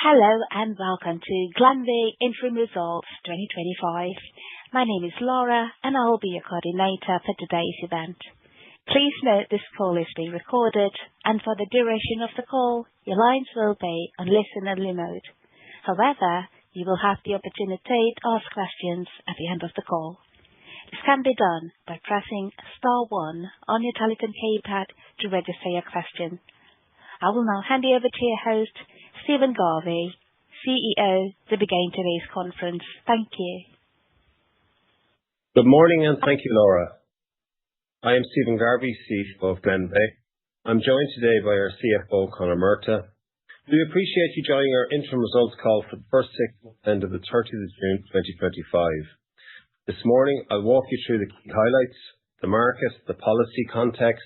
Hello and welcome to Glenveagh Interim Results 2025. My name is Laura and I will be your coordinator for today's event. Please note this call is being recorded and for the duration of the call, your lines will be on listen-only mode. However, you will have the opportunity to ask questions at the end of the call. This can be done by pressing star 1 on your telephone keypad to register your question. I will now hand you over to your host, Stephen Garvey, CEO, to begin today's conference. Thank you. Good morning and thank you, Laura. I am Stephen Garvey, CEO of Glenveagh. I'm joined today by our CFO, Conor Murtagh. We appreciate you joining our interim results call for the first 6 months end of the 30th of June 2025. This morning, I'll walk you through the key highlights, the market, the policy context,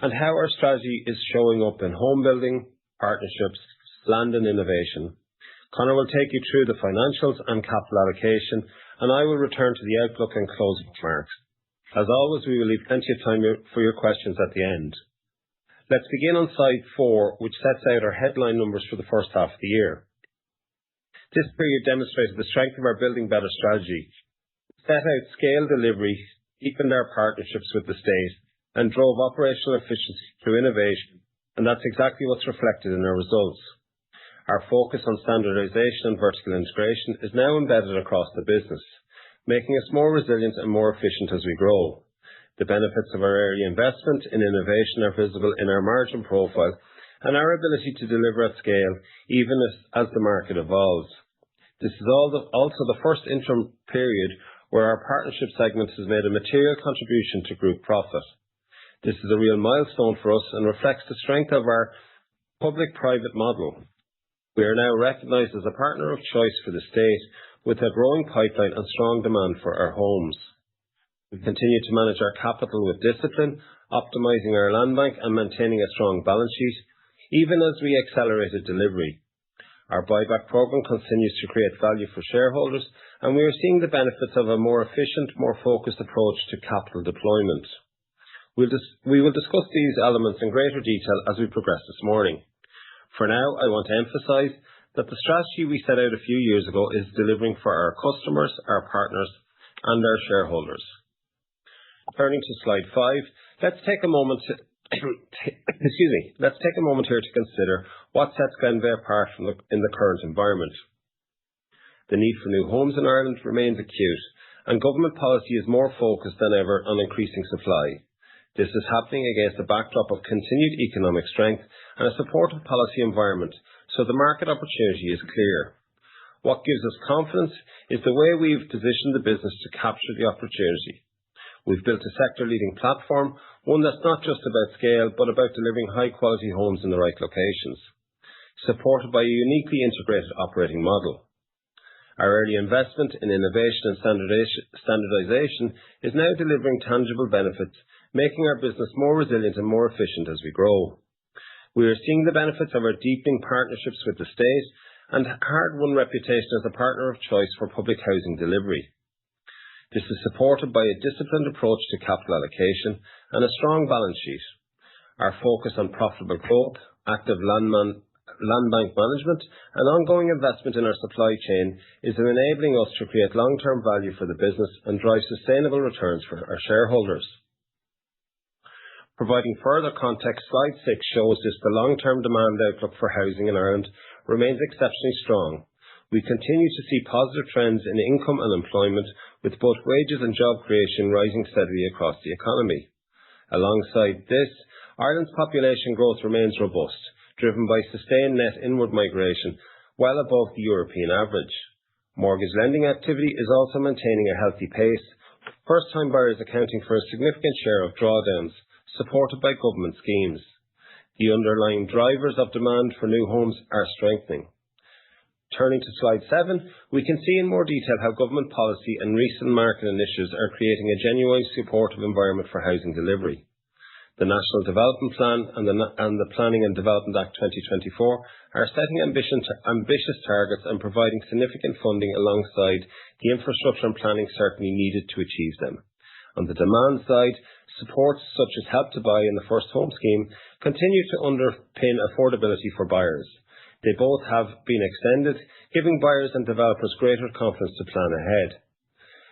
and how our strategy is showing up in home building, partnerships, land and innovation. Conor will take you through the financials and capital allocation, and I will return to the outlook and closing remarks. As always, we will leave plenty of time for your questions at the end. Let's begin on slide 4, which sets out our headline numbers for the first half of the year. This period demonstrated the strength of our Building Better strategy, set out scale delivery, deepened our partnerships with the state, and drove operational efficiency through innovation, and that's exactly what's reflected in our results. Our focus on standardization and vertical integration is now embedded across the business, making us more resilient and more efficient as we grow. The benefits of our early investment in innovation are visible in our margin profile and our ability to deliver at scale, even as the market evolves. This is also the first interim period where our partnership segment has made a material contribution to group profit. This is a real milestone for us and reflects the strength of our public-private model. We are now recognised as a partner of choice for the state, with a growing pipeline and strong demand for our homes. We continue to manage our capital with discipline, optimising our land bank and maintaining a strong balance sheet, even as we accelerated delivery. Our buyback programme continues to create value for shareholders, and we are seeing the benefits of a more efficient, more focused approach to capital deployment. We will discuss these elements in greater detail as we progress this morning. For now, I want to emphasise that the strategy we set out a few years ago is delivering for our customers, our partners, and our shareholders. Turning to slide 5, let's take a moment here to consider what sets Glenveagh apart in the current environment. The need for new homes in Ireland remains acute, and government policy is more focused than ever on increasing supply. This is happening against a backdrop of continued economic strength and a supportive policy environment, so the market opportunity is clear. What gives us confidence is the way we've positioned the business to capture the opportunity. We've built a sector-leading platform, one that's not just about scale, but about delivering high-quality homes in the right locations, supported by a uniquely integrated operating model. Our early investment in innovation and standardization is now delivering tangible benefits, making our business more resilient and more efficient as we grow. We are seeing the benefits of our deepening partnerships with the state and hard-won reputation as a partner of choice for public housing delivery. This is supported by a disciplined approach to capital allocation and a strong balance sheet. Our focus on profitable growth, active land bank management, and ongoing investment in our supply chain is enabling us to create long-term value for the business and drive sustainable returns for our shareholders. Providing further context, slide 6 shows the long-term demand outlook for housing in Ireland remains exceptionally strong. We continue to see positive trends in income and employment, with both wages and job creation rising steadily across the economy. Alongside this, Ireland's population growth remains robust, driven by sustained net inward migration, well above the European average. Mortgage lending activity is also maintaining a healthy pace, with first-time buyers accounting for a significant share of drawdowns, supported by government schemes. The underlying drivers of demand for new homes are strengthening. Turning to slide 7, we can see in more detail how government policy and recent market initiatives are creating a genuine supportive environment for housing delivery. The National Development Plan and the Planning and Development Act 2024 are setting ambitious targets and providing significant funding alongside the infrastructure and planning certainty needed to achieve them. On the demand side, supports such as Help to Buy and the First Home Scheme continue to underpin affordability for buyers. They both have been extended, giving buyers and developers greater confidence to plan ahead.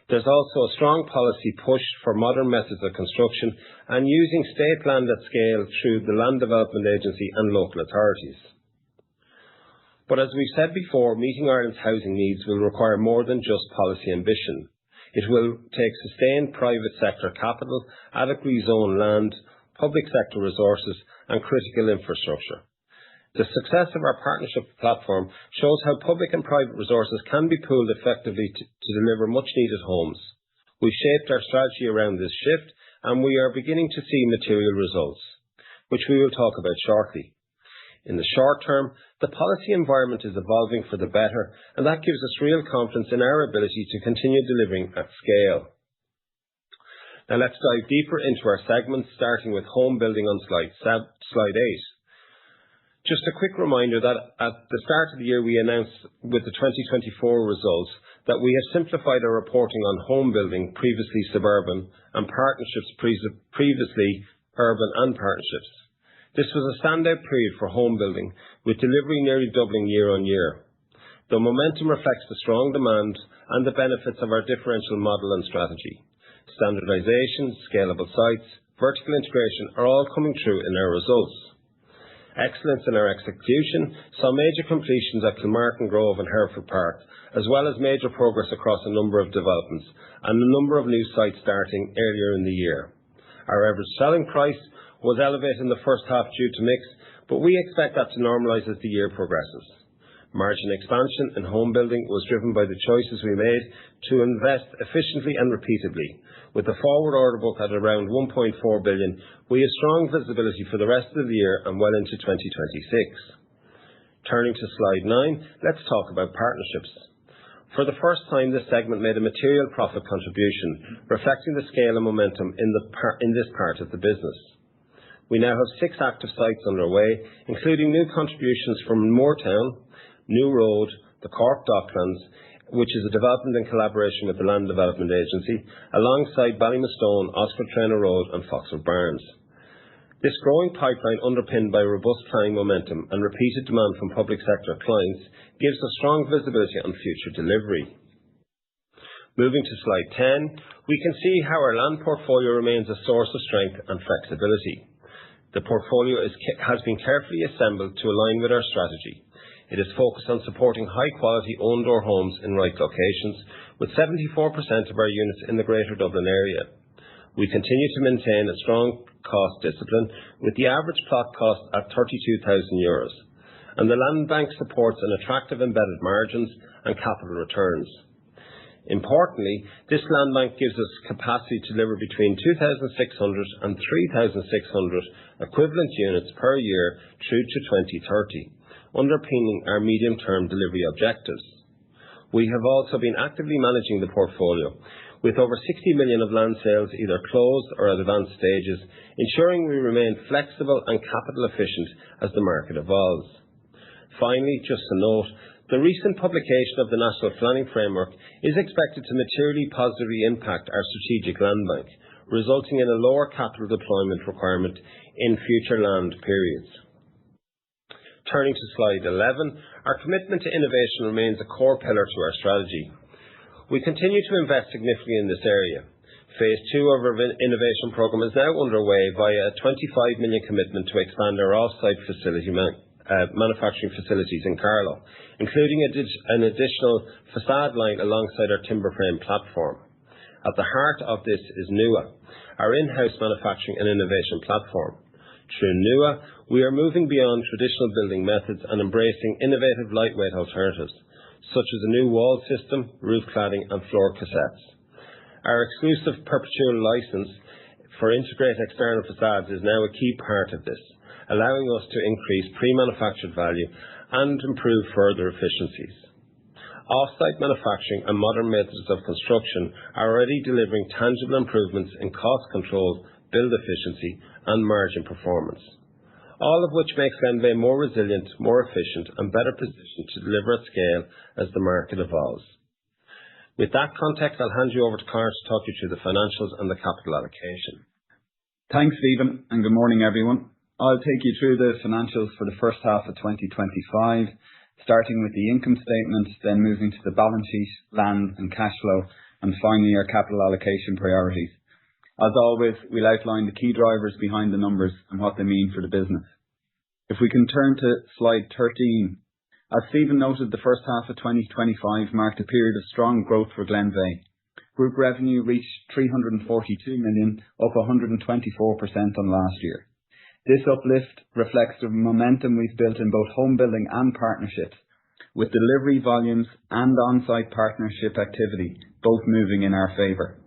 There's also a strong policy push for modern methods of construction and using state land at scale through the Land Development Agency and local authorities. But as we've said before, meeting Ireland's housing needs will require more than just policy ambition. It will take sustained private sector capital, adequately zoned land, public sector resources and critical infrastructure. The success of our partnership platform shows how public and private resources can be pooled effectively to deliver much-needed homes. We've shaped our strategy around this shift, and we are beginning to see material results, which we will talk about shortly. In the short term, the policy environment is evolving for the better, and that gives us real confidence in our ability to continue delivering at scale. Now let's dive deeper into our segments, starting with home building on slide 8. Just a quick reminder that at the start of the year we announced with the 2024 results that we have simplified our reporting on home building, previously suburban, and partnerships, previously urban and partnerships. This was a standout period for home building, with delivery nearly doubling year on year. The momentum reflects the strong demand and the benefits of our differential model and strategy. Standardization, scalable sites, vertical integration are all coming true in our results. Excellence in our execution saw major completions at Kilmartin, Grove and Hereford Park, as well as major progress across a number of developments and a number of new sites starting earlier in the year. Our average selling price was elevated in the first half due to mix, but we expect that to normalise as the year progresses. Margin expansion in home building was driven by the choices we made to invest efficiently and repeatedly. With the forward order book at around 1.4 billion, we have strong visibility for the rest of the year and well into 2026. Turning to slide 9, let's talk about partnerships. For the first time, this segment made a material profit contribution, reflecting the scale and momentum in this part of the business. We now have 6 active sites underway, including new contributions from Moortown, New Road, the Cork Docklands, which is a development in collaboration with the Land Development Agency, alongside Ballymastone, Oscar Traynor Road and Foxwood Barnes. This growing pipeline, underpinned by robust planning momentum and repeated demand from public sector clients, gives us strong visibility on future delivery. Moving to slide 10, we can see how our land portfolio remains a source of strength and flexibility. The portfolio has been carefully assembled to align with our strategy. It is focused on supporting high-quality own-door homes in right locations, with 74% of our units in the Greater Dublin area. We continue to maintain a strong cost discipline, with the average plot cost at €32,000, and the land bank supports an attractive embedded margins and capital returns. Importantly, this land bank gives us capacity to deliver between 2,600 and 3,600 equivalent units per year through to 2030. Underpinning our medium-term delivery objectives. We have also been actively managing the portfolio, with over 60 million of land sales either closed or at advanced stages, ensuring we remain flexible and capital efficient as the market evolves. Finally, just to note, the recent publication of the National Planning Framework is expected to materially positively impact our strategic land bank, resulting in a lower capital deployment requirement in future land periods. Turning to slide 11, our commitment to innovation remains a core pillar to our strategy. We continue to invest significantly in this area. Phase 2 of our innovation programme is now underway via a 25 million commitment to expand our off-site manufacturing facilities in Carlow, including an additional facade line alongside our timber frame platform. At the heart of this is NUA, our in-house manufacturing and innovation platform. Through NUA, we are moving beyond traditional building methods and embracing innovative lightweight alternatives, such as a new wall system, roof cladding and floor cassettes. Our exclusive perpetual licence for integrated external facades is now a key part of this, allowing us to increase pre-manufactured value and improve further efficiencies. Off-site manufacturing and modern methods of construction are already delivering tangible improvements in cost control, build efficiency and margin performance, all of which makes Glenveagh more resilient, more efficient and better positioned to deliver at scale as the market evolves. With that context, I'll hand you over to Conor to talk you through the financials and the capital allocation. Thanks, Stephen, and good morning, everyone. I'll take you through the financials for the first half of 2025, starting with the income statement, then moving to the balance sheet, land and cash flow, and finally our capital allocation priorities. As always, we'll outline the key drivers behind the numbers and what they mean for the business. If we can turn to slide 13. As Stephen noted, the first half of 2025 marked a period of strong growth for Glenveagh. Group revenue reached 342 million, up 124% on last year. This uplift reflects the momentum we've built in both home building and partnerships, with delivery volumes and on-site partnership activity both moving in our favour.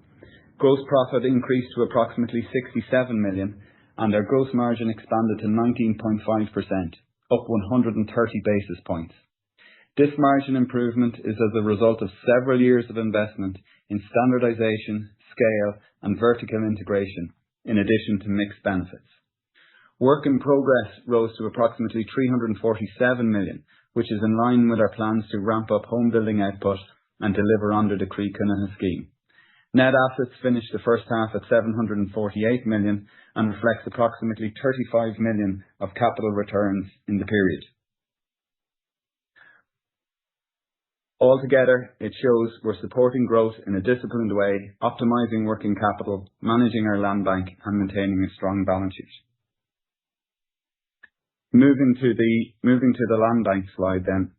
Gross profit increased to approximately 67 million, and our gross margin expanded to 19.5%, up 130 basis points. This margin improvement is as a result of several years of investment in standardization, scale, and vertical integration, in addition to mixed benefits. Work in progress rose to approximately 347 million, which is in line with our plans to ramp up home building output and deliver under the Croí Cónaithe scheme. Net assets finished the first half at 748 million and reflects approximately 35 million of capital returns in the period. Altogether, it shows we're supporting growth in a disciplined way, optimising working capital, managing our land bank and maintaining a strong balance sheet. Moving to the land bank slide then.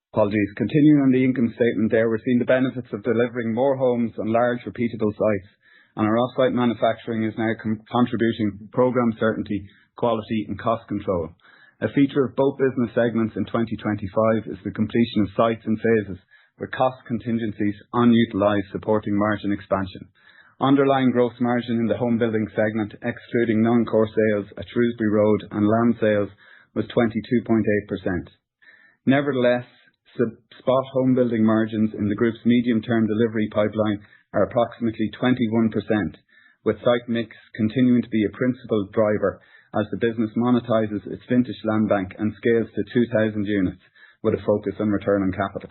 Apologies. Continuing on the income statement there, we're seeing the benefits of delivering more homes on large repeatable sites, and our off-site manufacturing is now contributing programme certainty, quality and cost control. A feature of both business segments in 2025 is the completion of sites in phases, with cost contingencies unutilised supporting margin expansion. Underlying gross margin in the home building segment, excluding non-core sales at Shrewsbury Road and land sales, was 22.8%. Nevertheless, spot home building margins in the group's medium-term delivery pipeline are approximately 21%, with site mix continuing to be a principal driver as the business monetises its vintage land bank and scales to 2,000 units, with a focus on return on capital.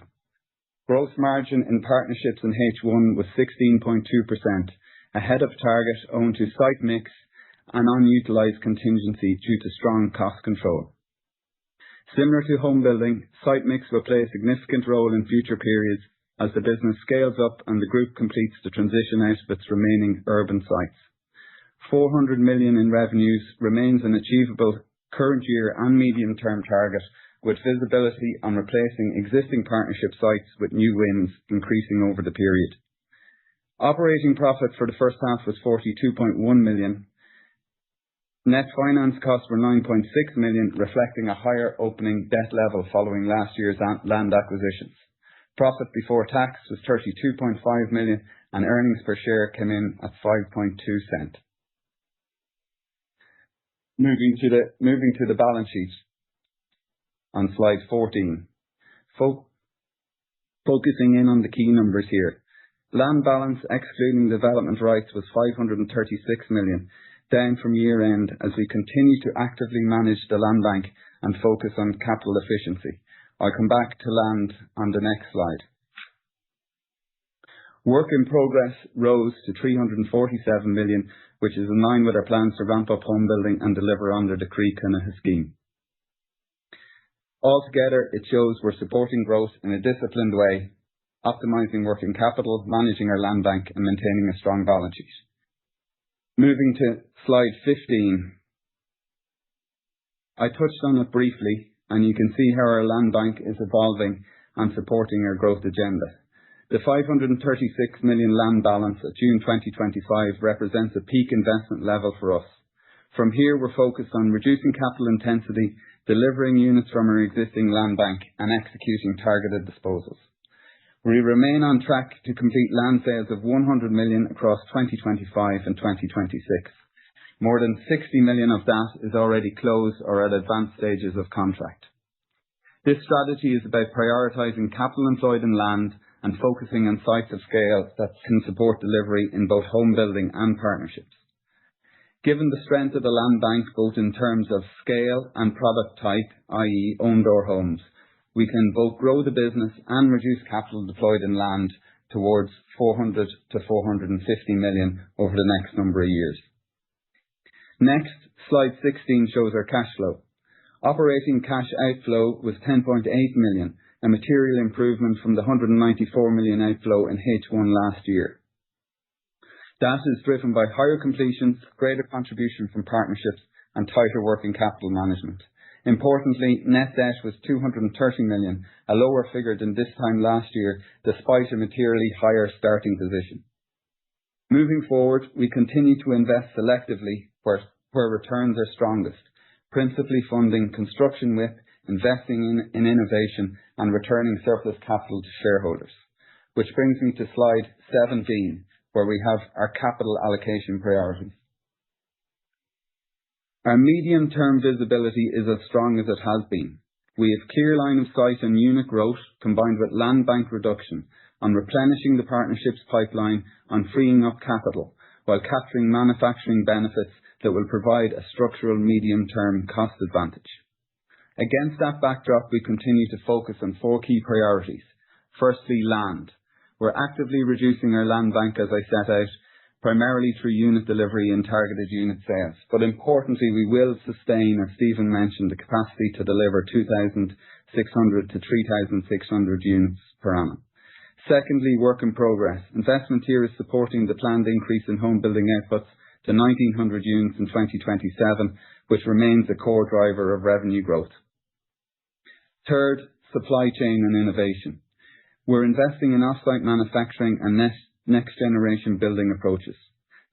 Gross margin in partnerships in H1 was 16.2%, ahead of target owing to site mix and unutilised contingency due to strong cost control. Similar to home building, site mix will play a significant role in future periods as the business scales up and the group completes the transition out of its remaining urban sites. 400 million in revenues remains an achievable current year and medium-term target, with visibility on replacing existing partnership sites with new wins increasing over the period. Operating profit for the first half was 42.1 million. Net finance costs were 9.6 million, reflecting a higher opening debt level following last year's land acquisitions. Profit before tax was 32.5 million and earnings per share came in at 5.2 cents. Moving to the balance sheet on slide 14. Focusing in on the key numbers here. Land balance excluding development rights was 536 million. Down from year end as we continue to actively manage the land bank and focus on capital efficiency. I'll come back to land on the next slide. Work in progress rose to 347 million, which is in line with our plans to ramp up home building and deliver under the Croí Cónaithe scheme. Altogether, it shows we're supporting growth in a disciplined way, optimising working capital, managing our land bank and maintaining a strong balance sheet. Moving to slide 15. I touched on it briefly, and you can see how our land bank is evolving and supporting our growth agenda. The 536 million land balance at June 2025 represents a peak investment level for us. From here, we're focused on reducing capital intensity, delivering units from our existing land bank, and executing targeted disposals. We remain on track to complete land sales of 100 million across 2025 and 2026. More than 60 million of that is already closed or at advanced stages of contract. This strategy is about prioritising capital employed in land and focusing on sites of scale that can support delivery in both home building and partnerships. Given the strength of the land bank, both in terms of scale and product type, i.e. owned-door homes, we can both grow the business and reduce capital deployed in land towards 400 to 450 million over the next number of years. Next, slide 16 shows our cash flow. Operating cash outflow was 10.8 million, a material improvement from the 194 million outflow in H1 last year. That is driven by higher completions, greater contribution from partnerships, and tighter working capital management. Importantly, net debt was 230 million, a lower figure than this time last year, despite a materially higher starting position. Moving forward, we continue to invest selectively where returns are strongest, principally funding construction WIP, investing in innovation, and returning surplus capital to shareholders. Which brings me to slide 17, where we have our capital allocation priorities. Our medium-term visibility is as strong as it has been. We have clear line of sight on unit growth combined with land bank reduction, on replenishing the partnerships pipeline, on freeing up capital, while capturing manufacturing benefits that will provide a structural medium-term cost advantage. Against that backdrop, we continue to focus on 4 key priorities. Firstly, land. We're actively reducing our land bank, as I set out, primarily through unit delivery and targeted unit sales. But importantly, we will sustain, as Stephen mentioned, the capacity to deliver 2,600 to 3,600 units per annum. Secondly, work in progress. Investment here is supporting the planned increase in home building outputs to 1,900 units in 2027, which remains a core driver of revenue growth. Third, supply chain and innovation. We're investing in off-site manufacturing and next-generation building approaches.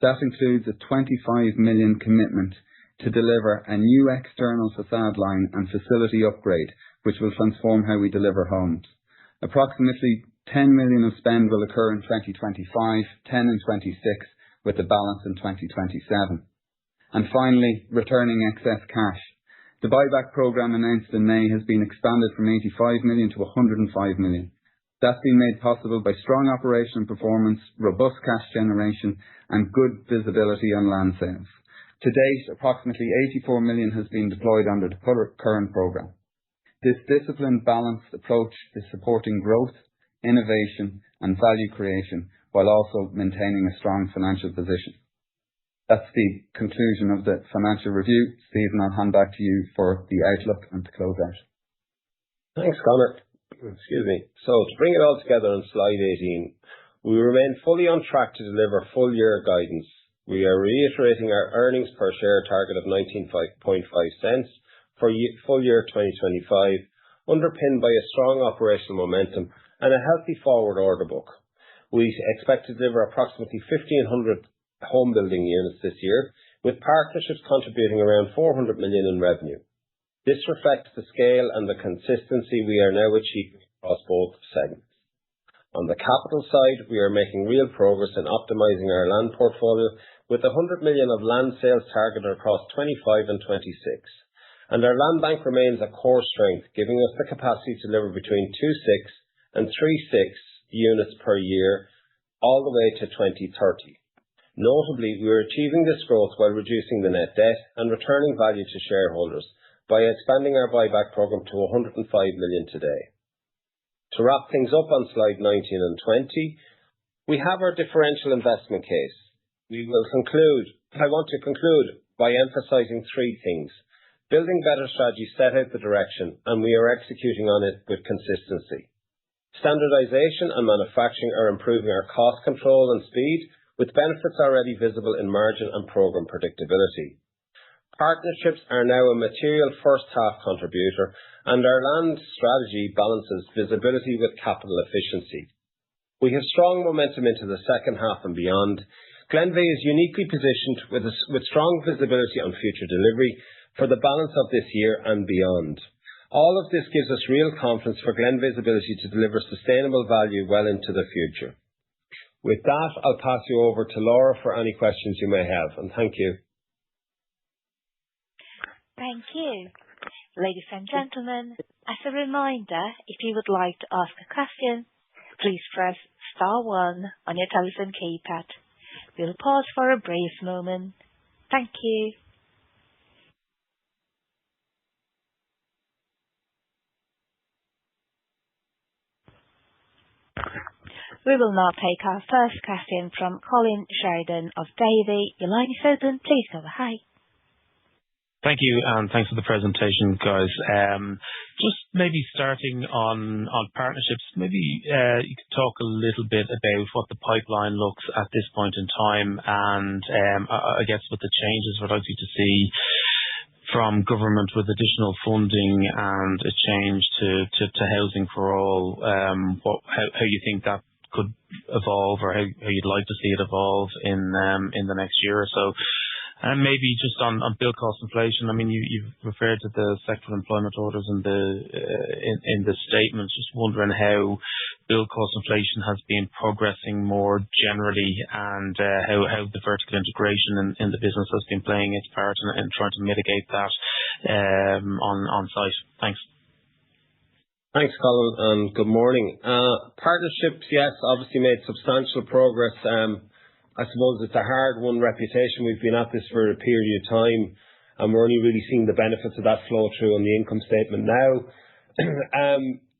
That includes a 25 million commitment to deliver a new external facade line and facility upgrade, which will transform how we deliver homes. Approximately 10 million of spend will occur in 2025, 10 in 26, with the balance in 2027. And finally, returning excess cash. The buyback programme announced in May has been expanded from 85 million to 105 million. That's been made possible by strong operational performance, robust cash generation, and good visibility on land sales. To date, approximately 84 million has been deployed under the current programme. This disciplined, balanced approach is supporting growth, innovation, and value creation, while also maintaining a strong financial position. That's the conclusion of the financial review. Stephen, I'll hand back to you for the outlook and to close out. Thanks, Conor. Excuse me. So, to bring it all together on slide 18, we remain fully on track to deliver full year guidance. We are reiterating our earnings per share target of 19.5 cents for full year 2025, underpinned by a strong operational momentum and a healthy forward order book. We expect to deliver approximately 1,500 home building units this year, with partnerships contributing around 400 million in revenue. This reflects the scale and the consistency we are now achieving across both segments. On the capital side, we are making real progress in optimising our land portfolio, with 100 million of land sales targeted across 25 and 26. And our land bank remains a core strength, giving us the capacity to deliver between 2.6 and 3.6 units per year, all the way to 2030. Notably, we are achieving this growth while reducing the net debt and returning value to shareholders by expanding our buyback programme to 105 million today. To wrap things up on slide 19 and 20, we have our differential investment case. I want to conclude by emphasising 3 things. Building Better strategy set out the direction, and we are executing on it with consistency. Standardization and manufacturing are improving our cost control and speed, with benefits already visible in margin and programme predictability. Partnerships are now a material first half contributor, and our land strategy balances visibility with capital efficiency. We have strong momentum into the second half and beyond, Glenveagh is uniquely positioned with strong visibility on future delivery for the balance of this year and beyond. All of this gives us real confidence for Glenveagh's ability to deliver sustainable value well into the future. With that, I'll pass you over to Laura for any questions you may have, and thank you. Thank you. Ladies and gentlemen, as a reminder, if you would like to ask a question, please press star 1 on your telephone keypad. We'll pause for a brief moment. Thank you. We will now take our first question from Colin Sheridan of Davy. Your line is open. Please go ahead. Thank you, and thanks for the presentation, guys. Just maybe starting on partnerships, maybe you could talk a little bit about what the pipeline looks at this point in time, and I guess with the changes we're likely to see from government with additional funding and a change to housing for all, how you think that could evolve, or how you'd like to see it evolve in the next year or so. And maybe just on build cost inflation, I mean, you've referred to the sectoral employment orders in the statements. Just wondering how build cost inflation has been progressing more generally, and how the vertical integration in the business has been playing its part in trying to mitigate that on site. Thanks. Thanks, Colin, and good morning. Partnerships, yes, obviously made substantial progress. I suppose it's a hard-won reputation. We've been at this for a period of time, and we're only really seeing the benefits of that flow through on the income statement now.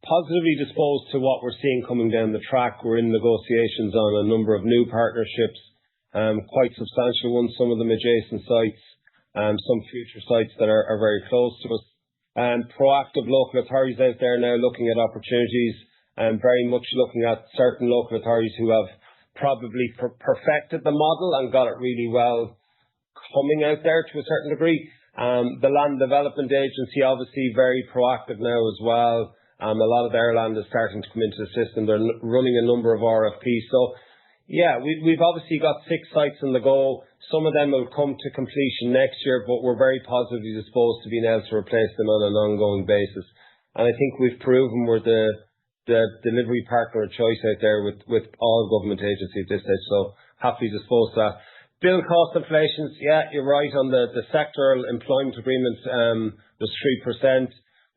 Positively disposed to what we're seeing coming down the track. We're in negotiations on a number of new partnerships, quite substantial ones, some of them adjacent sites, some future sites that are very close to us. Proactive local authorities out there now looking at opportunities, and very much looking at certain local authorities who have probably perfected the model and got it really well coming out there to a certain degree. The Land Development Agency obviously very proactive now as well. A lot of their land is starting to come into the system. They're running a number of RFPs. So yeah, we've obviously got 6 sites on the go. Some of them will come to completion next year, but we're very positively disposed to being able to replace them on an ongoing basis. And I think we've proven we're the delivery partner of choice out there with all government agencies at this stage, so happily disposed to that. Build cost inflations, yeah, you're right on the sectoral employment agreements, was 3%.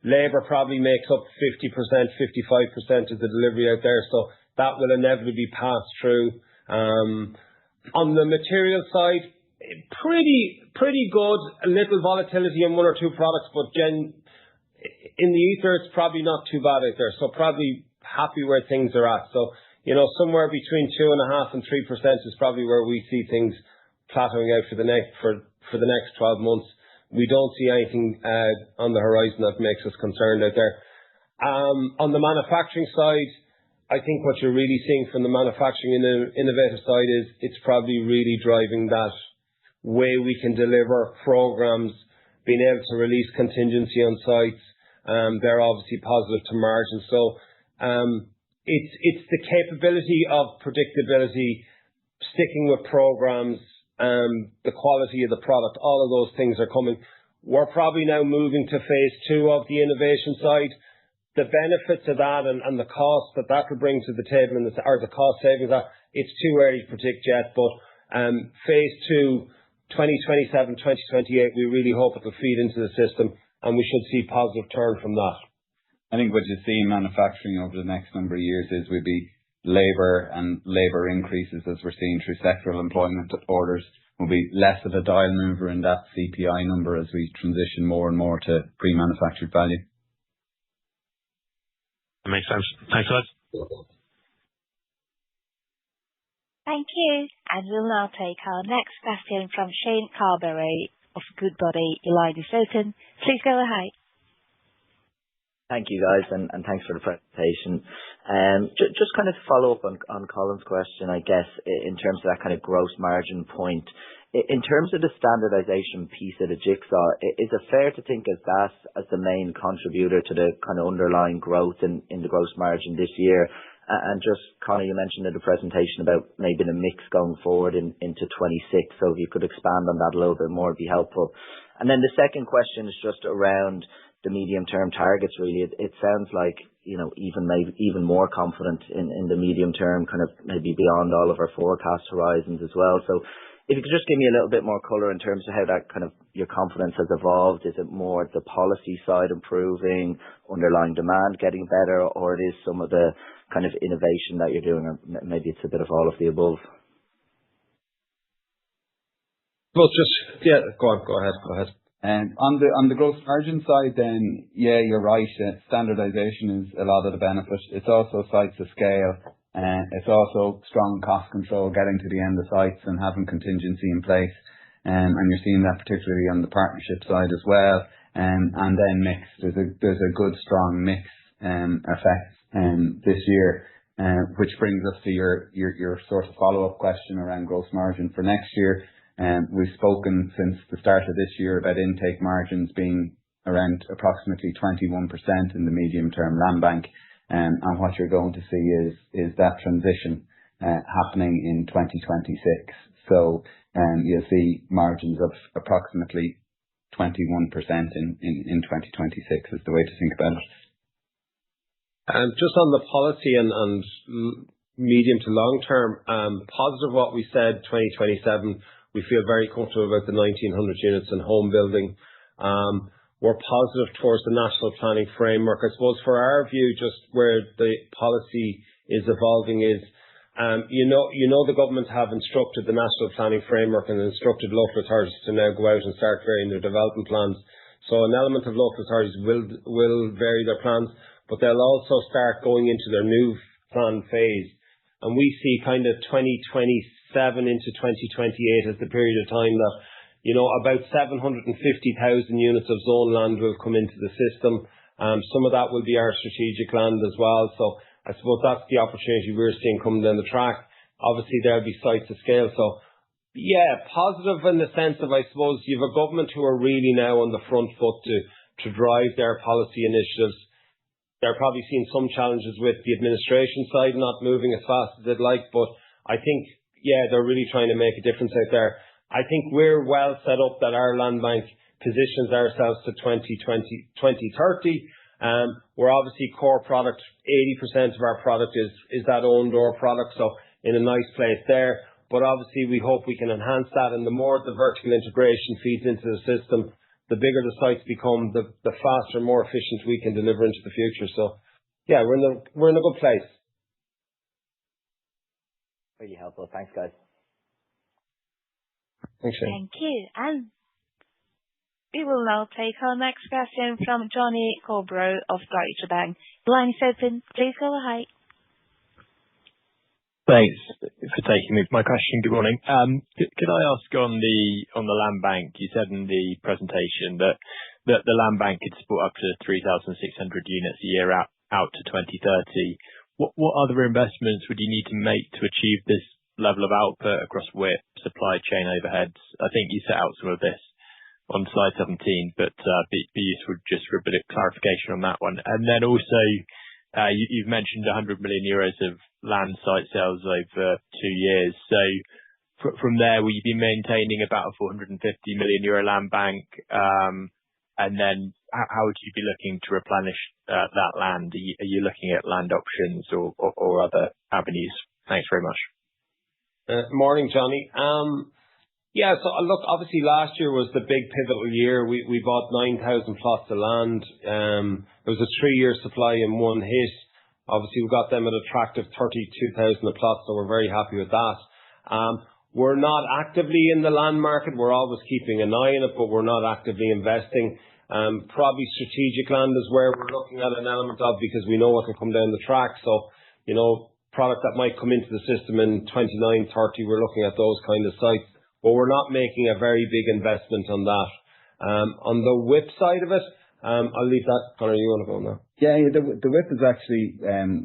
Labour probably makes up 50%, 55% of the delivery out there, so that will inevitably be passed through. On the material side, pretty good. A little volatility in 1 or 2 products, but in the ether, it's probably not too bad out there. So probably happy where things are at. So, somewhere between 2.5% and 3% is probably where we see things plateauing out for the next 12 months. We don't see anything on the horizon that makes us concerned out there. On the manufacturing side, I think what you're really seeing from the manufacturing innovative side is it's probably really driving that way we can deliver programs, being able to release contingency on sites. They're obviously positive to margin. So it's the capability of predictability, sticking with programs, the quality of the product, all of those things are coming. We're probably now moving to phase 2 of the innovation side. The benefits of that and the cost that will bring to the table, or the cost savings, it's too early to predict yet, but phase 2, 2027, 2028, we really hope it will feed into the system, and we should see positive turn from that. I think what you see in manufacturing over the next number of years is will be labour increases, as we're seeing through sectoral employment orders. Will be less of a dial mover in that CPI number as we transition more and more to pre-manufactured value. That makes sense. Thanks, guys. Thank you. And we'll now take our next question from Shane Carberry of Goodbody. Your line is open. Please go ahead. Thank you, guys, and thanks for the presentation. Just kind of follow up on Colin's question, I guess, in terms of that kind of gross margin point. In terms of the standardization piece of the jigsaw, is it fair to think of that as the main contributor to the kind of underlying growth in the gross margin this year? And just, Conor, you mentioned in the presentation about maybe the mix going forward into 26. So if you could expand on that a little bit more, it'd be helpful. And then the second question is just around the medium-term targets, really. It sounds like, even more confident in the medium term, kind of maybe beyond all of our forecast horizons as well. So if you could just give me a little bit more colour in terms of how that kind of your confidence has evolved. Is it more the policy side improving, underlying demand getting better, or it is some of the kind of innovation that you're doing, or maybe it's a bit of all of the above? Well, go ahead. On the gross margin side, then, yeah, you're right. Standardization is a lot of the benefit. It's also sites of scale. It's also strong cost control, getting to the end of sites and having contingency in place. And you're seeing that particularly on the partnership side as well. And then mix. There's a good strong mix effect this year, which brings us to your sort of follow-up question around gross margin for next year. We've spoken since the start of this year about intake margins being around approximately 21% in the medium-term land bank. And what you're going to see is that transition happening in 2026. So you'll see margins of approximately 21% in 2026 is the way to think about it. Just on the policy and medium to long term, positive what we said, 2027, we feel very comfortable about the 1,900 units in home building. We're positive towards the national planning framework. I suppose for our view, just where the policy is evolving is, the government have instructed the national planning framework and instructed local authorities to now go out and start varying their development plans. So an element of local authorities will vary their plans, but they'll also start going into their new plan phase. And we see kind of 2027 into 2028 as the period of time that about 750,000 units of zone land will come into the system. Some of that will be our strategic land as well. So I suppose that's the opportunity we're seeing coming down the track. Obviously, there'll be sites of scale. So, yeah, positive in the sense of, I suppose, you have a government who are really now on the front foot to drive their policy initiatives. They're probably seeing some challenges with the administration side not moving as fast as they'd like. But I think, yeah, they're really trying to make a difference out there. I think we're well set up that our land bank positions ourselves to 2030. We're obviously core product. 80% of our product is that own door product. So in a nice place there. But obviously we hope we can enhance that. And the more the vertical integration feeds into the system, the bigger the sites become, the faster, more efficient we can deliver into the future. So yeah, we're in a good place. Really helpful. Thanks, guys. Thanks, Shane. Thank you. And we will now take our next question from Johnny Corbrough of Deutsche Bank. The line is open. Please go ahead. Thanks for taking my question. Good morning. Could I ask on the land bank, you said in the presentation that the land bank could support up to 3,600 units a year out to 2030. What other investments would you need to make to achieve this level of output across WIP, supply chain overheads? I think you set out some of this on slide 17, but be useful just for a bit of clarification on that one. And then also, you've mentioned 100 million euros of land site sales over 2 years. So from there, will you be maintaining about a 450 million euro land bank? And then how would you be looking to replenish that land? Are you looking at land options or other avenues? Thanks very much. Morning, Johnny. Yeah, so look, obviously last year was the big pivotal year. We bought 9,000 plots of land. It was a 3-year supply in one hit. Obviously, we got them at attractive 32,000 a plot, so we're very happy with that. We're not actively in the land market. We're always keeping an eye on it, but we're not actively investing. Probably strategic land is where we're looking at an element of, because we know what will come down the track. So, product that might come into the system in 29, 30, we're looking at those kind of sites. But we're not making a very big investment on that. On the WIP side of it, I'll leave that. Conor, you want to go now? Yeah, the WIP is actually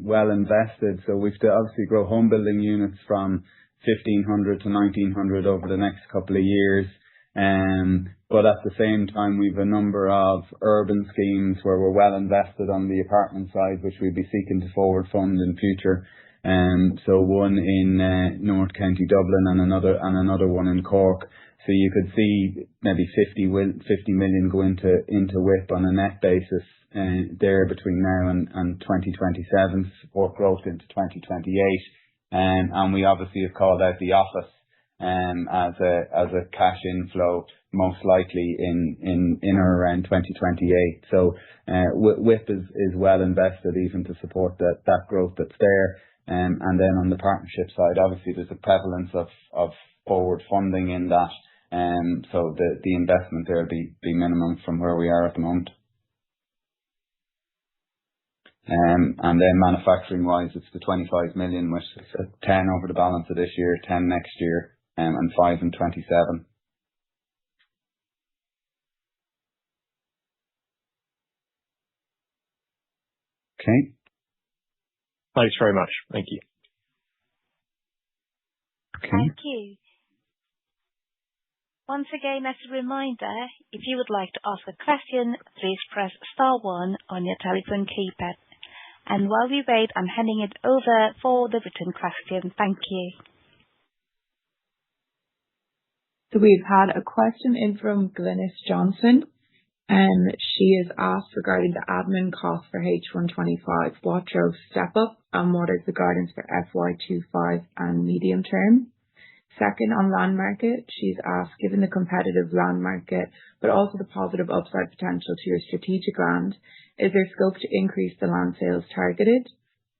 well invested. So we've to obviously grow home building units from 1,500 to 1,900 over the next couple of years. But at the same time, we've a number of urban schemes where we're well invested on the apartment side, which we'll be seeking to forward fund in future. So one in North County Dublin and another one in Cork. So you could see maybe 50 million go into WIP on a net basis there between now and 2027 to support growth into 2028. And we obviously have called out the office as a cash inflow, most likely in or around 2028. So WIP is well invested even to support that growth that's there. And then on the partnership side, obviously there's a prevalence of forward funding in that. So the investment there be minimum from where we are at the moment. And then manufacturing wise, it's the 25 million, which is 10 over the balance of this year, 10 next year, and 5 in 27. Okay. Thanks very much. Thank you. Okay. Thank you. Once again, as a reminder, if you would like to ask a question, please press star 1 on your telephone keypad. And while we wait, I'm handing it over for the written question. Thank you. So we've had a question in from Glynis Johnson, and she has asked regarding the admin cost for H125, what drove step up and what is the guidance for FY25 and medium term? Second, on land market, she's asked, given the competitive land market, but also the positive upside potential to your strategic land, is there scope to increase the land sales targeted?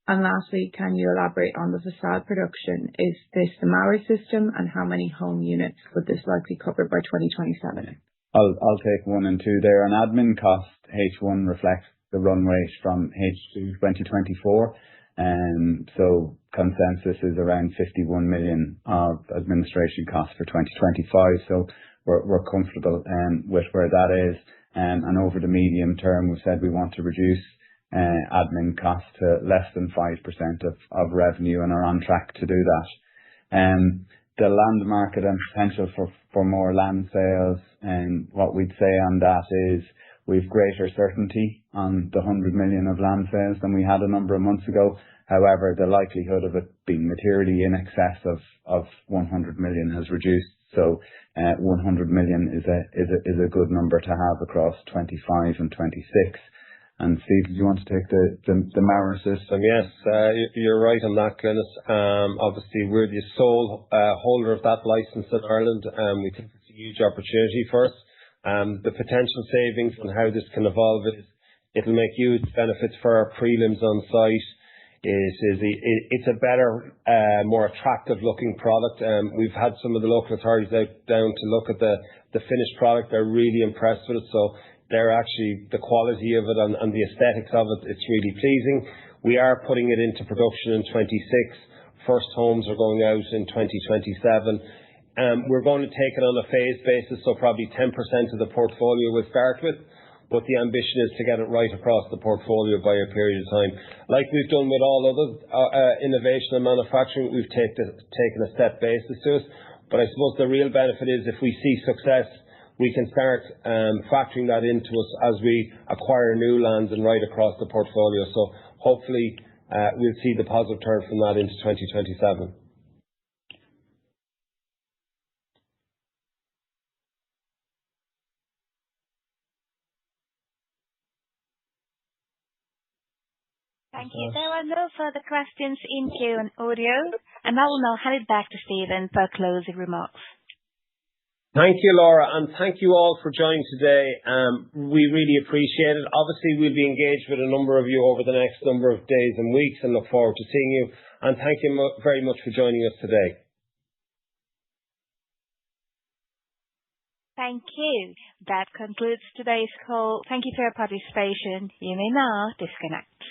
And lastly, can you elaborate on the facade production? Is this the Mauer system, and how many home units would this likely cover by 2027? I'll take 1 and 2 there. On admin cost, H1 reflects the run rate from H2 2024. So consensus is around 51 million of administration costs for 2025. So we're comfortable with where that is. And over the medium term, we said we want to reduce admin costs to less than 5% of revenue, and are on track to do that. The land market and potential for more land sales, and what we'd say on that is we've greater certainty on the 100 million of land sales than we had a number of months ago. However, the likelihood of it being materially in excess of 100 million has reduced. So 100 million is a good number to have across 25 and 26. And Steve, do you want to take the Mauer system? Yes, you're right on that, Glynis. Obviously, we're the sole holder of that licence in Ireland. We think it's a huge opportunity for us. The potential savings and how this can evolve is it'll make huge benefits for our prelims on site. It's a better, more attractive looking product. We've had some of the local authorities down to look at the finished product. They're really impressed with it. So they're actually, the quality of it and the aesthetics of it, it's really pleasing. We are putting it into production in 26. First homes are going out in 2027. We're going to take it on a phased basis, so probably 10% of the portfolio we'll start with. But the ambition is to get it right across the portfolio by a period of time. Like we've done with all other innovation and manufacturing, we've taken a set basis to it. But I suppose the real benefit is if we see success, we can start factoring that into us as we acquire new lands and right across the portfolio. So hopefully we'll see the positive turn from that into 2027. Thank you. There are no further questions in queue and audio, and I will now hand it back to Stephen for closing remarks. Thank you, Laura, and thank you all for joining today. We really appreciate it. Obviously, we'll be engaged with a number of you over the next number of days and weeks, and look forward to seeing you. And thank you very much for joining us today. Thank you. That concludes today's call. Thank you for your participation. You may now disconnect.